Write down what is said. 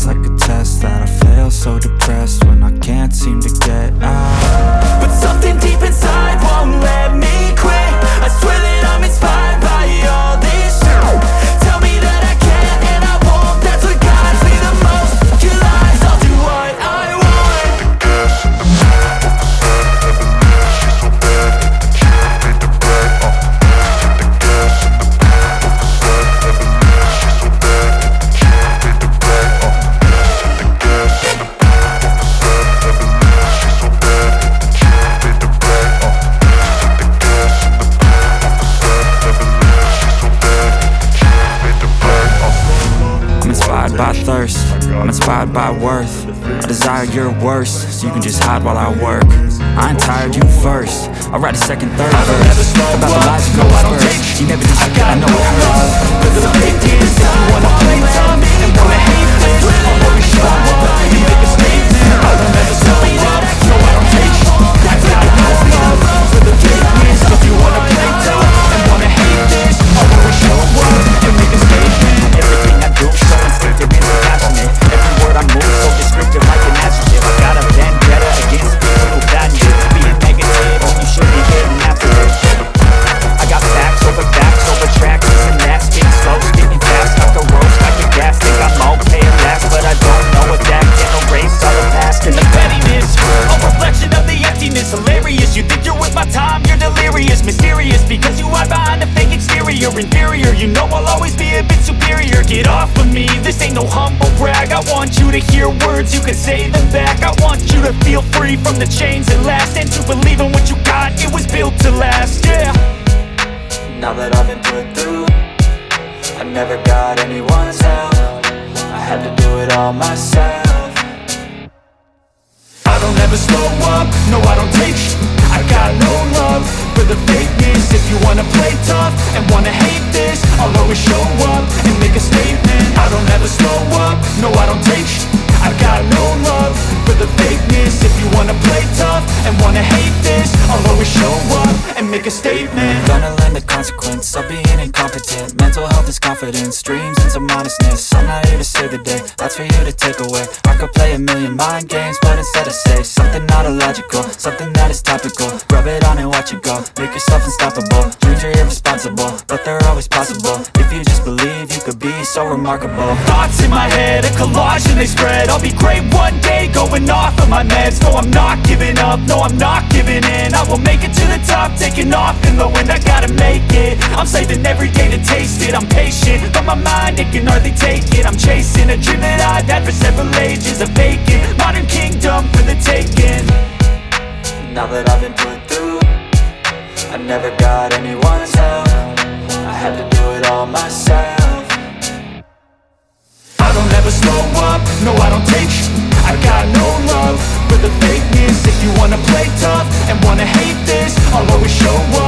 feels like a test that I fail, so depressed when I can't seem to get out. But something deep inside won't let me quit. I swear that I'm inspired by all this shit. Tell me that I can and I won't. That's what guides me the most. Your lies, I'll do what I want. By thirst, I'm inspired by worth. I desire your worst, so you can just hide while I work. I ain't tired, you first. I'll write a second, third verse about the lies you go first. You never just I know it hurts. Cause the fake is if you wanna play tough and wanna hate this, I'll always show up and make a statement. I don't ever slow up, no I don't take shit. I got no love for the fakeness. If you wanna play tough and wanna hate this, I'll always show up and make a statement. Everything I do so instinctive and passionate. Every word I move so descriptive like an adjective. I got a vendetta against people who value it. Being negative, you should be getting after it. I got facts over tracks, and that speaks slow, speaking fast, like a roast, like a gas. Think I'm okay at last, but I don't know what that can erase all the past. And the pettiness, a reflection of the emptiness. Hilarious, you think you're with my time, you're delirious. Mysterious, because you hide behind a fake exterior. Inferior, you know I'll always be a bit superior. Get off of me, this ain't no humble brag. I want you to hear words, you can say them back. I want you to feel free from the chains that last, and to believe in what you got, it was built to last, yeah. Now that I've been put through, I never got anyone's help. I had to do it all myself. I don't ever slow up, no I don't take shit. I got no love for the fakeness. If you wanna play tough and wanna hate this, I'll always show up and make a statement. I don't ever slow up, no I don't take shit. I got no love for the fakeness. If you wanna play tough and wanna hate this, I'll always show up and make a statement. Gonna learn the consequence of being incompetent. Mental health is confidence, dreams and some honestness. I'm not here to save the day, that's for you to take away. I could play a million mind games, but instead I say something not illogical, something that is topical. Rub it on and watch it go, make yourself unstoppable. Dreams are irresponsible, but they're always possible. If you just believe, you could be so remarkable. Thoughts in my head, a collage and they spread. I'll be great one day, going off of my meds. No, I'm not giving up, no, I'm not giving in. I will make it to the top, taking off in the wind. I gotta make it, I'm saving every day to taste it. I'm patient, but my mind, it can hardly take it. I'm chasing a dream that I've had for several ages. A vacant, modern kingdom for the taking. Now that I've been put through, I never got anyone's help. I had to do it all myself. I don't ever slow up, no I don't take shit. I got no love for the fakeness. If you wanna play tough and wanna hate this, I'll always show up